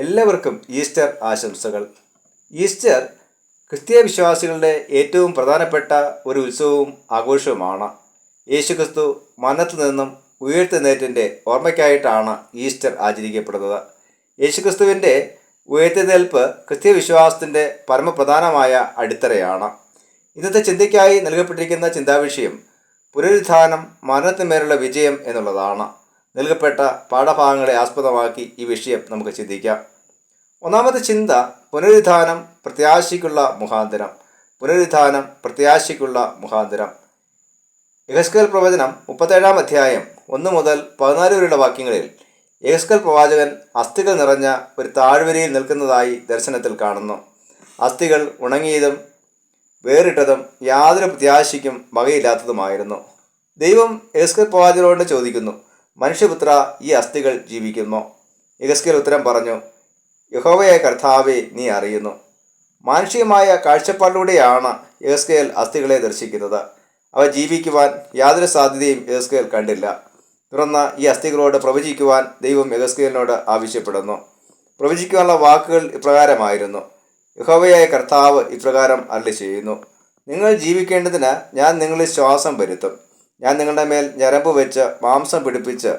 എല്ലാവർക്കും ഈസ്റ്റർ ആശംസകൾ. ഈസ്റ്റർ ക്രിസ്തീയ വിശ്വാസികളുടെ ഏറ്റവും പ്രധാനപ്പെട്ട ഒരു ഉത്സവവും ആഘോഷവുമാണ്. യേശുക്രിസ്തു മരണത്തിൽ നിന്നും ഉയർത്തെഴുന്നേറ്റിൻ്റെ ഓർമ്മയ്ക്കായിട്ടാണ് ഈസ്റ്റർ ആചരിക്കപ്പെടുന്നത്. യേശുക്രിസ്തുവിൻ്റെ ഉയർത്തെഴുന്നേൽപ്പ് ക്രിസ്തീയ വിശ്വാസത്തിൻ്റെ പരമപ്രധാനമായ അടിത്തറയാണ്. ഇന്നത്തെ ചിന്തയ്ക്കായി നൽകപ്പെട്ടിരിക്കുന്ന ചിന്താവിഷയം പുനരുത്ഥാനം, മരണത്തിന്മേലുള്ള വിജയം എന്നുള്ളതാണ്. നൽകപ്പെട്ട പാഠഭാഗങ്ങളെ ആസ്പദമാക്കി ഈ വിഷയം നമുക്ക് ചിന്തിക്കാം. ഒന്നാമത്തെ ചിന്ത, പുനരുത്ഥാനം പ്രത്യാശയ്ക്കുള്ള മുഖാന്തരം. പുനരുത്ഥാനം പ്രത്യാശയ്ക്കുള്ള മുഖാന്തരം. യെഹെസ്കേൽ പ്രവചനം 37 അധ്യായം 1 മുതൽ 14 വരെയുള്ള വാക്യങ്ങളിൽ യെഹെസ്കേൽ പ്രവാചകൻ അസ്ഥികൾ നിറഞ്ഞ ഒരു താഴ്വരയിൽ നിൽക്കുന്നതായി ദർശനത്തിൽ കാണുന്നു. അസ്ഥികൾ ഉണങ്ങിയതും വേറിട്ടതും യാതൊരു പ്രത്യാശയ്ക്കും വകയില്ലാത്തതുമായിരുന്നു. ദൈവം യെഹെസ്കേൽ പ്രവാചകനോട് ചോദിക്കുന്നു, മനുഷ്യപുത്ര, ഈ അസ്ഥികൾ ജീവിക്കുമോ? യെഹെസ്കേൽ ഉത്തരം പറഞ്ഞു, യഹോവയായ കർത്താവേ, നീ അറിയുന്നു. മാനുഷികമായ കാഴ്ചപ്പാടിലൂടെയാണ് യെഹെസ്കേൽ അസ്ഥികളെ ദർശിക്കുന്നത്. അവ ജീവിക്കുവാൻ യാതൊരു സാധ്യതയും യെഹെസ്കേൽ കണ്ടില്ല. തുടർന്ന് ഈ അസ്ഥികളോട് പ്രവചിക്കുവാൻ ദൈവം യെഹെസ്കേലിനോട് ആവശ്യപ്പെടുന്നു. പ്രവചിക്കുവാനുള്ള വാക്കുകൾ ഇപ്രകാരമായിരുന്നു. യഹോവയായ കർത്താവ് ഇപ്രകാരം അരുളി ചെയ്യുന്നു, നിങ്ങൾ ജീവിക്കേണ്ടതിന് ഞാൻ നിങ്ങളിൽ ശ്വാസം വരുത്തും. ഞാൻ നിങ്ങളുടെ മേൽ ഞരമ്പ് വെച്ച് മാംസം പിടിപ്പിച്ച്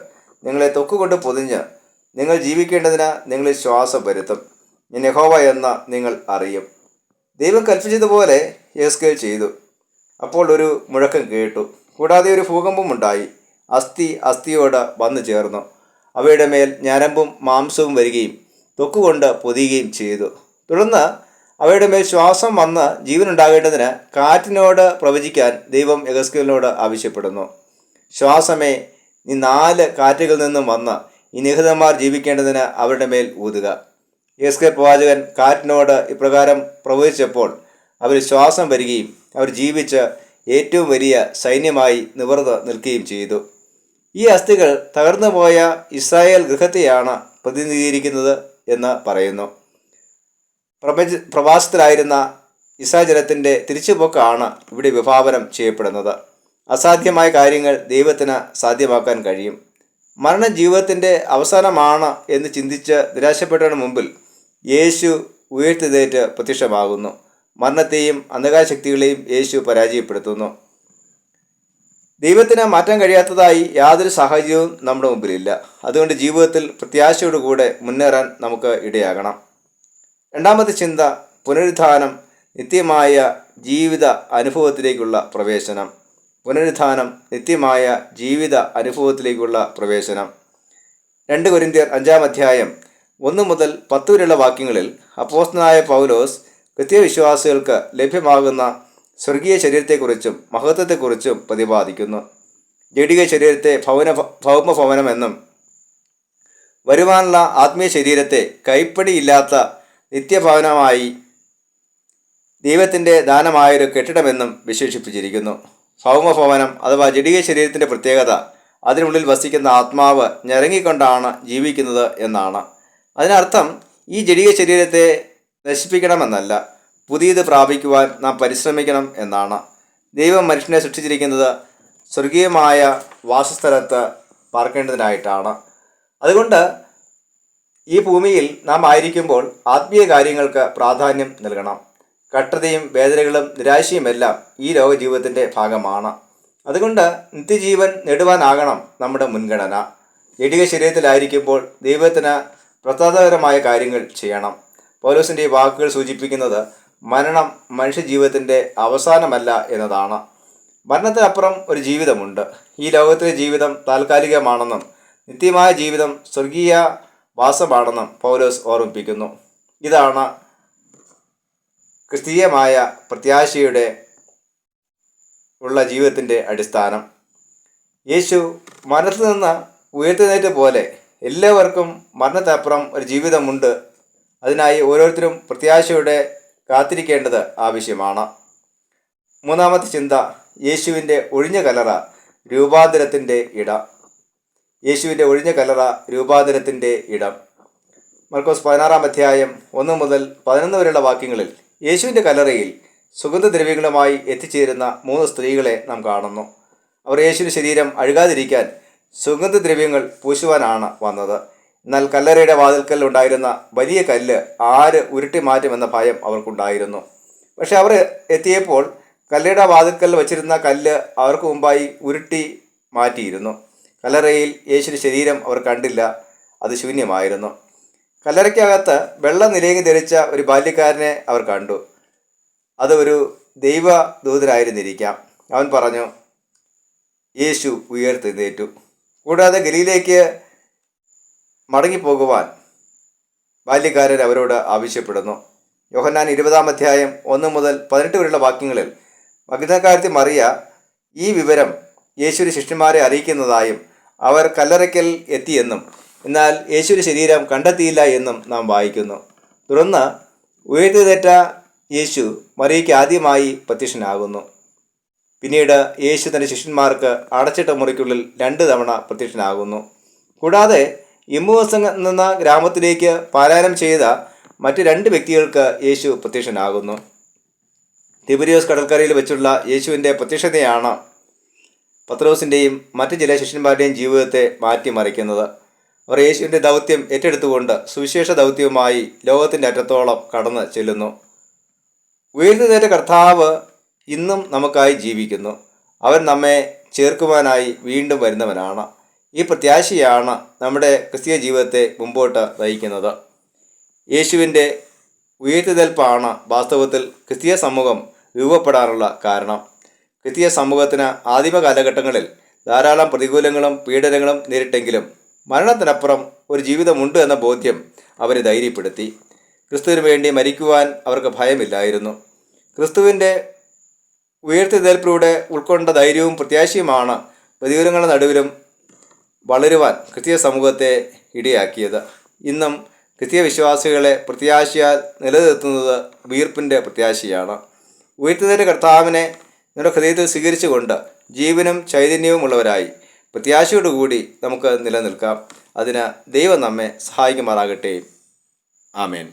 നിങ്ങളെ തൊക്കുകൊണ്ട് പൊതിഞ്ഞ് നിങ്ങൾ ജീവിക്കേണ്ടതിന് നിങ്ങളിൽ ശ്വാസം വരുത്തും. ഞാൻ യഹോവ എന്ന് നിങ്ങൾ അറിയും. ദൈവം കൽപ്പിച്ചതുപോലെ യെഹെസ്കേൽ ചെയ്തു. അപ്പോൾ ഒരു മുഴക്കം കേട്ടു. കൂടാതെ ഒരു ഭൂകമ്പം ഉണ്ടായി. അസ്ഥി അസ്ഥിയോട് വന്നു ചേർന്നു. അവയുടെ മേൽ ഞരമ്പും മാംസവും വരികയും തൊക്കുകൊണ്ട് പൊതിയുകയും ചെയ്തു. തുടർന്ന് അവയുടെ മേൽ ശ്വാസം വന്ന് ജീവനുണ്ടാകേണ്ടതിന് കാറ്റിനോട് പ്രവചിക്കാൻ ദൈവം യെഹെസ്കേലിനോട് ആവശ്യപ്പെടുന്നു. ശ്വാസമേ, നീ 4 കാറ്റുകളിൽ നിന്നും വന്ന് ഈ നിഹതന്മാർ ജീവിക്കേണ്ടതിന് അവരുടെ മേൽ ഊതുക. യെഹെസ്കേൽ പ്രവാചകൻ കാറ്റിനോട് ഇപ്രകാരം പ്രവചിച്ചപ്പോൾ അവർ ശ്വാസം വരികയും അവർ ജീവിച്ച് ഏറ്റവും വലിയ സൈന്യമായി നിവർന്ന് നിൽക്കുകയും ചെയ്തു. ഈ അസ്ഥികൾ തകർന്നു പോയ ഇസ്രായേൽ ഗൃഹത്തെയാണ് പ്രതിനിധീകരിക്കുന്നത് എന്ന് പറയുന്നു. പ്രവാസത്തിലായിരുന്ന ഇസ്രായേൽ ജനത്തിൻ്റെ തിരിച്ചുപോക്കാണ് ഇവിടെ വിഭാവനം ചെയ്യപ്പെടുന്നത്. അസാധ്യമായ കാര്യങ്ങൾ ദൈവത്തിന് സാധ്യമാക്കാൻ കഴിയും. മരണം ജീവിതത്തിൻ്റെ അവസാനമാണ് എന്ന് ചിന്തിച്ച് നിരാശപ്പെട്ടവരുടെ മുമ്പിൽ യേശു ഉയർത്തെഴുന്നേറ്റ് പ്രത്യക്ഷമാകുന്നു. മരണത്തെയും അന്ധകാര ശക്തികളെയും യേശു പരാജയപ്പെടുത്തുന്നു. ദൈവത്തിന് മാറ്റാൻ കഴിയാത്തതായി യാതൊരു സാഹചര്യവും നമ്മുടെ മുമ്പിലില്ല. അതുകൊണ്ട് ജീവിതത്തിൽ പ്രത്യാശയോടുകൂടെ മുന്നേറാൻ നമുക്ക് ഇടയാകണം. രണ്ടാമത്തെ ചിന്ത, പുനരുത്ഥാനം നിത്യമായ ജീവിത അനുഭവത്തിലേക്കുള്ള പ്രവേശനം. പുനരുത്ഥാനം നിത്യമായ ജീവിത അനുഭവത്തിലേക്കുള്ള പ്രവേശനം. 2 കൊരിന്ത്യർ 5 അധ്യായം 1 മുതൽ 10 വരെയുള്ള വാക്യങ്ങളിൽ അപ്പോസ്തലനായ പൗലോസ് ക്രിസ്തീയ വിശ്വാസികൾക്ക് ലഭ്യമാകുന്ന സ്വർഗീയ ശരീരത്തെക്കുറിച്ചും മഹത്വത്തെക്കുറിച്ചും പ്രതിപാദിക്കുന്നു. ജഡിക ശരീരത്തെ ഭൗമഭവനമെന്നും വരുവാനുള്ള ആത്മീയ ശരീരത്തെ കൈപ്പടിയില്ലാത്ത നിത്യഭവനമായി ദൈവത്തിൻ്റെ ദാനമായൊരു കെട്ടിടമെന്നും വിശേഷിപ്പിച്ചിരിക്കുന്നു. ഭൗമഭവനം അഥവാ ജഡിക ശരീരത്തിൻ്റെ പ്രത്യേകത അതിനുള്ളിൽ വസിക്കുന്ന ആത്മാവ് ഞരങ്ങിക്കൊണ്ടാണ് ജീവിക്കുന്നത് എന്നാണ്. അതിനർത്ഥം ഈ ജഡിക ശരീരത്തെ നശിപ്പിക്കണമെന്നല്ല, പുതിയത് പ്രാപിക്കുവാൻ നാം പരിശ്രമിക്കണം എന്നാണ്. ദൈവം മനുഷ്യനെ സൃഷ്ടിച്ചിരിക്കുന്നത് സ്വർഗീയമായ വാസസ്ഥലത്ത് പാർക്കേണ്ടതിനായിട്ടാണ്. അതുകൊണ്ട് ഈ ഭൂമിയിൽ നാം ആയിരിക്കുമ്പോൾ ആത്മീയ കാര്യങ്ങൾക്ക് പ്രാധാന്യം നൽകണം. കഷ്ടതയും വേദനകളും നിരാശയുമെല്ലാം ഈ ലോക ജീവിതത്തിൻ്റെ ഭാഗമാണ്. അതുകൊണ്ട് നിത്യജീവൻ നേടുവാനാകണം നമ്മുടെ മുൻഗണന. ജഡിക ശരീരത്തിലായിരിക്കുമ്പോൾ ദൈവത്തിന് പ്രസാദകരമായ കാര്യങ്ങൾ ചെയ്യണം. പൗലോസിൻ്റെ ഈ വാക്കുകൾ സൂചിപ്പിക്കുന്നത് മരണം മനുഷ്യജീവിതത്തിൻ്റെ അവസാനമല്ല എന്നതാണ്. മരണത്തിനപ്പുറം ഒരു ജീവിതമുണ്ട്. ഈ ലോകത്തിലെ ജീവിതം താൽക്കാലികമാണെന്നും നിത്യമായ ജീവിതം സ്വർഗീയ വാസമാണെന്നും പൗലോസ് ഓർമ്മിപ്പിക്കുന്നു. ഇതാണ് ക്രിസ്തീയമായ പ്രത്യാശയുടെ ഉള്ള ജീവിതത്തിൻ്റെ അടിസ്ഥാനം. യേശു മരണത്തിൽ നിന്ന് ഉയർത്തെഴുന്നേറ്റ പോലെ എല്ലാവർക്കും മരണത്തിനപ്പുറം ഒരു ജീവിതമുണ്ട്. അതിനായി ഓരോരുത്തരും പ്രത്യാശയോടെ കാത്തിരിക്കേണ്ടത് ആവശ്യമാണ്. മൂന്നാമത്തെ ചിന്ത, യേശുവിൻ്റെ ഒഴിഞ്ഞ കല്ലറ രൂപാന്തരത്തിൻ്റെ ഇടം. യേശുവിൻ്റെ ഒഴിഞ്ഞ കല്ലറ രൂപാന്തരത്തിൻ്റെ ഇടം. മർക്കോസ് 16 അധ്യായം 1 മുതൽ 11 വരെയുള്ള വാക്യങ്ങളിൽ യേശുവിൻ്റെ കല്ലറയിൽ സുഗന്ധദ്രവ്യങ്ങളുമായി എത്തിച്ചേരുന്ന 3 സ്ത്രീകളെ നാം കാണുന്നു. അവർ യേശുവിൻ്റെ ശരീരം അഴുകാതിരിക്കാൻ സുഗന്ധദ്രവ്യങ്ങൾ പൂശുവാനാണ് വന്നത്. എന്നാൽ കല്ലറയുടെ വാതിൽക്കൽ ഉണ്ടായിരുന്ന വലിയ കല്ല് ആര് ഉരുട്ടി മാറ്റുമെന്ന ഭയം അവർക്കുണ്ടായിരുന്നു. പക്ഷെ അവർ എത്തിയപ്പോൾ കല്ലറയുടെ വാതിൽക്കൽ വച്ചിരുന്ന കല്ല് അവർക്ക് മുമ്പായി ഉരുട്ടി മാറ്റിയിരുന്നു. കല്ലറയിൽ യേശുവിൻ്റെ ശരീരം അവർ കണ്ടില്ല, അത് ശൂന്യമായിരുന്നു. കല്ലറയ്ക്കകത്ത് വെള്ള നിലയങ്കി ധരിച്ച ഒരു ബാല്യക്കാരനെ അവർ കണ്ടു. അത് ഒരു ദൈവദൂതനായിരുന്നിരിക്കാം. അവൻ പറഞ്ഞു, യേശു ഉയർത്തെഴുന്നേറ്റു. കൂടാതെ ഗലീലയിലേക്ക് മടങ്ങിപ്പോകുവാൻ ബാല്യക്കാരൻ അവരോട് ആവശ്യപ്പെടുന്നു. യോഹന്നാൻ 20-ാം അധ്യായം 1 മുതൽ 18 വരെയുള്ള വാക്യങ്ങളിൽ മഗ്ദലക്കാരത്തി മറിയ ഈ വിവരം യേശുവിൻ്റെ ശിഷ്യന്മാരെ അറിയിക്കുന്നതായും അവർ കല്ലറയ്ക്കൽ എത്തിയെന്നും എന്നാൽ യേശുവിൻ്റെ ശരീരം കണ്ടെത്തിയില്ല എന്നും നാം വായിക്കുന്നു. തുടർന്ന് ഉയർത്തെഴുന്നേറ്റ യേശു മറിയയ്ക്ക് ആദ്യമായി പ്രത്യക്ഷനാകുന്നു. പിന്നീട് യേശു തൻ്റെ ശിഷ്യന്മാർക്ക് അടച്ചിട്ട മുറിക്കുള്ളിൽ 2 തവണ പ്രത്യക്ഷനാകുന്നു. കൂടാതെ ഇമ്മൂസ് എന്ന ഗ്രാമത്തിലേക്ക് പലായനം ചെയ്ത മറ്റ് 2 വ്യക്തികൾക്ക് യേശു പ്രത്യക്ഷനാകുന്നു. തിബരിയോസ് കടൽക്കരയിൽ വെച്ചുള്ള യേശുവിൻ്റെ പ്രത്യക്ഷതയാണ് പത്രോസിൻ്റെയും മറ്റ് ചില ശിഷ്യന്മാരുടെയും ജീവിതത്തെ മാറ്റിമറിക്കുന്നത്. അവർ യേശുവിൻ്റെ ദൗത്യം ഏറ്റെടുത്തുകൊണ്ട് സുവിശേഷ ദൗത്യവുമായി ലോകത്തിൻ്റെ അറ്റത്തോളം കടന്ന് ചെല്ലുന്നു. ഉയർത്തെഴുന്നേറ്റ കർത്താവ് ഇന്നും നമുക്കായി ജീവിക്കുന്നു. അവൻ നമ്മെ ചേർക്കുവാനായി വീണ്ടും വരുന്നവനാണ്. ഈ പ്രത്യാശയാണ് നമ്മുടെ ക്രിസ്തീയ ജീവിതത്തെ മുമ്പോട്ട് നയിക്കുന്നത്. യേശുവിൻ്റെ ഉയർത്തെഴുന്നേൽപ്പാണ് വാസ്തവത്തിൽ ക്രിസ്തീയ സമൂഹം രൂപപ്പെടാനുള്ള കാരണം. ക്രിസ്തീയ സമൂഹത്തിന് ആദിമ കാലഘട്ടങ്ങളിൽ ധാരാളം പ്രതികൂലങ്ങളും പീഡനങ്ങളും നേരിട്ടെങ്കിലും മരണത്തിനപ്പുറം ഒരു ജീവിതമുണ്ട് എന്ന ബോധ്യം അവരെ ധൈര്യപ്പെടുത്തി. ക്രിസ്തുവിന് വേണ്ടി മരിക്കുവാൻ അവർക്ക് ഭയമില്ലായിരുന്നു. ക്രിസ്തുവിൻ്റെ ഉയർത്തെഴുന്നേൽപ്പിലൂടെ ഉൾക്കൊണ്ട ധൈര്യവും പ്രത്യാശയുമാണ് പ്രതികൂലങ്ങളുടെ നടുവിലും വളരുവാൻ ക്രിസ്തീയ സമൂഹത്തെ ഇടയാക്കിയത്. ഇന്നും ക്രിസ്തീയ വിശ്വാസികളെ പ്രത്യാശയാൽ നിലനിർത്തുന്നത് വീർപ്പിൻ്റെ പ്രത്യാശയാണ്. ഉയർത്തെഴുന്നേറ്റ കർത്താവിനെ നമ്മുടെ ഹൃദയത്തിൽ സ്വീകരിച്ചുകൊണ്ട് ജീവനും ചൈതന്യവും ഉള്ളവരായി പ്രത്യാശയോടുകൂടി നമുക്ക് നിലനിൽക്കാം. അതിന് ദൈവം നമ്മെ സഹായിക്കുമാറാകട്ടെ. ആമേൻ.